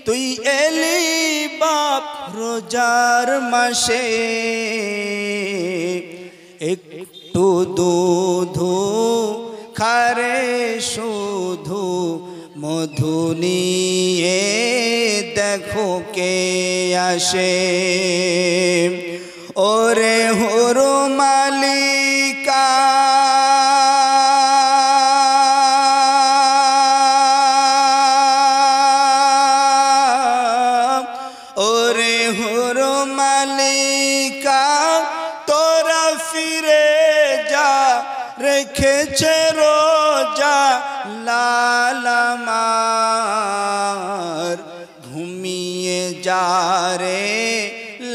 তুই এলি বাপ রোজার মাসে একটু দুধ খারে শুধু মধু নিয়ে দেখো কে আসে ওরে হুরু মালিকা ওরে হুরু মালিকা তোরা ফিরে যা রেখেছে রোজা লাল আমার ঘুমিয়ে যা রে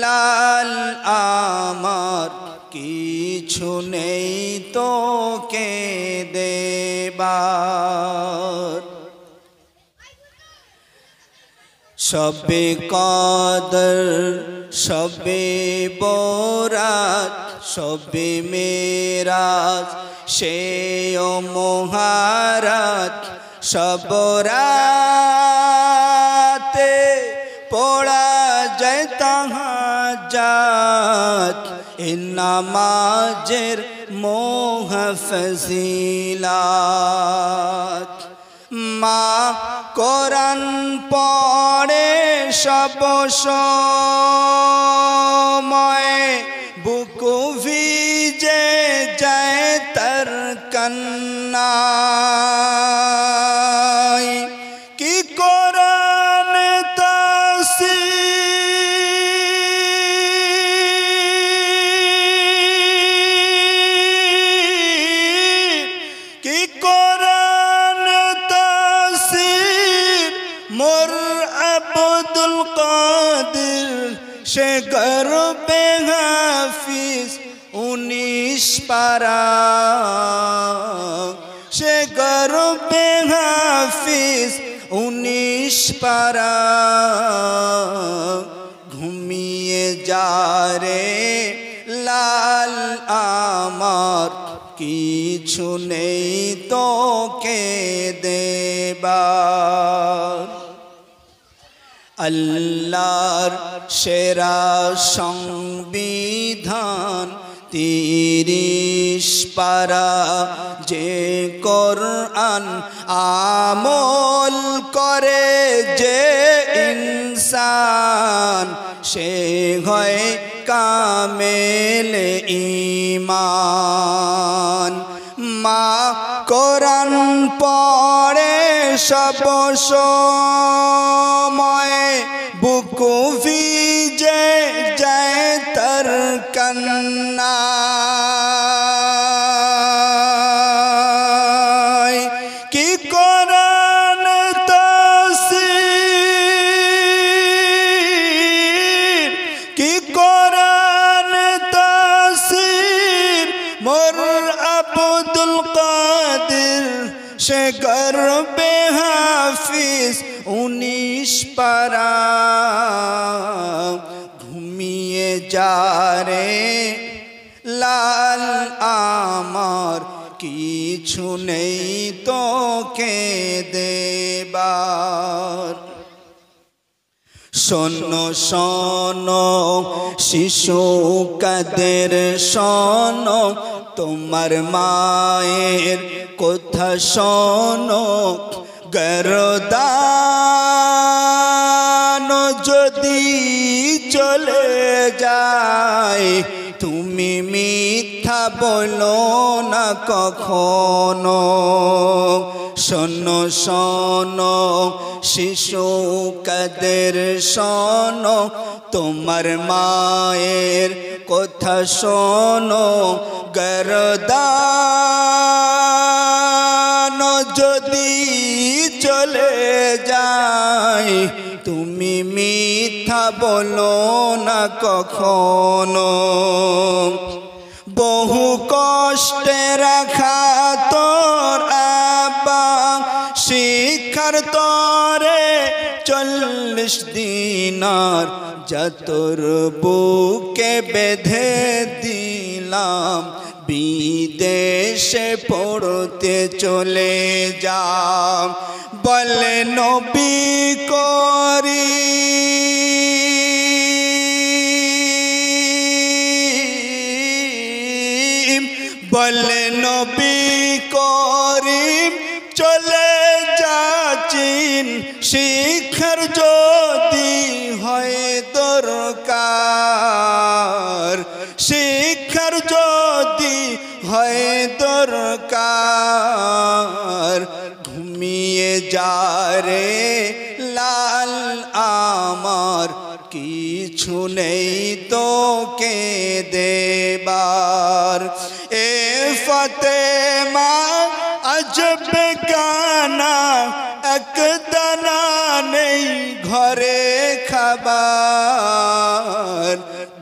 লাল আমার কিছু নেই তোকে দেবার শবে কদর শবে বরাত শবে মেরাজ সে ও মহারাত সব রাতে পড়া যায় তাহাজ্জুদ এ নামাজের ফজিলাত মা কোরআন পড়ে সব সময় বুক ভিজে যায় তার কান্নায় কি কোরআন তাফসীর কি কোরআন তাফসীর মোর আব্দুল কাদের সে গর্বে হাফিজ 19 পারা সে গর্বে হাফিজ 19 পারা ঘুমিয়ে যা রে লাল আমার কিছু নেই তোকে দেবার আল্লাহর সেরা সংবিধান 30 পারা যে কোরআন আমল করে যে ইনসান সে হয় কামেল ঈমান মা কোরআন পড়ে সব সময় বুক ভিজে যায় তার কান্নায় কি কোরআন তাফসীর কি কোরআন তাফসীর মোর আব্দুল কাদের সে গর্বে হাফিজ 19 পারা ঘুমিয়ে যা রে লাল আমার কিছু নেই তোকে দেবার শোনো শোনো শিশু কাদের শোনো তোমার মায়ের কথা শোনো গরদান যদি চলে যায় তুমি মিথ্যা বলো না কখনো শোনো শোনো শিশু কাদের শোনো তোমার মায়ের কথা শোনো গরদান যদি চলে যায় তুমি মিথ্যা বলো না কখনো বহু কষ্টে রাখা তোর আব্বা শিক্ষার তরে 40 দিনার যতর বুকে বেঁধে দিলাম বিদেশে পড়তে চলে যা বলে নবী করি বলে নবী করিম চলে যাচ্ছেন শিক্ষার যদি হয় দরকার শিক্ষার যদি হয় দরকার ঘুমিয়ে যা রে লাল আমার কিছু নেই তোকে দেবার এ ফাতেমা আজব গানা এক দানা নেই ঘরে খাবার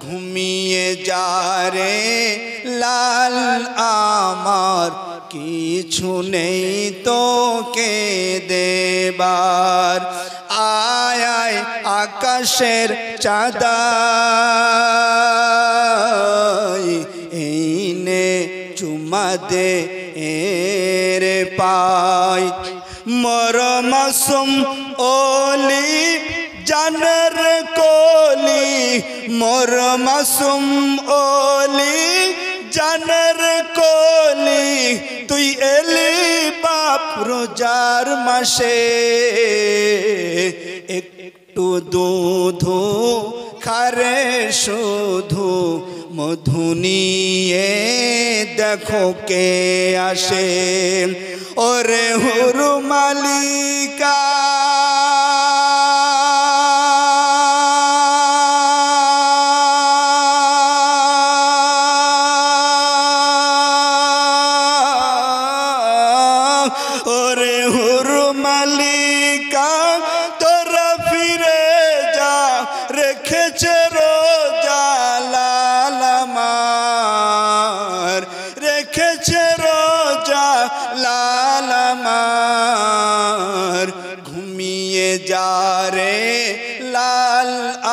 ঘুমিয়ে যা রে লাল আমার কিছু নেই তোকে দেবার আয় আয় আকাশের চাঁদাই এই নে চুমা দে এরে পাই মোর মাসুম ওলি জানের কোলি মোর মাসুম ওলি জানের কোলি তুই এলি বাপ রোজার মাসে একটু দুধ খারে শুধু মধু নিয়ে দেখো কে আসে ওরে হুরু মালিকা ওরে হুরু মালিকা তোরা ফিরে যা রেখেছে রোজা লাল আমার রেখেছে রোজা লাল আমার ঘুমিয়ে যা রে লাল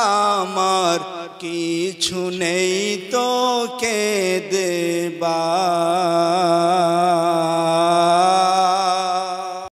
আমার কিছু নেই তোকে দেবার।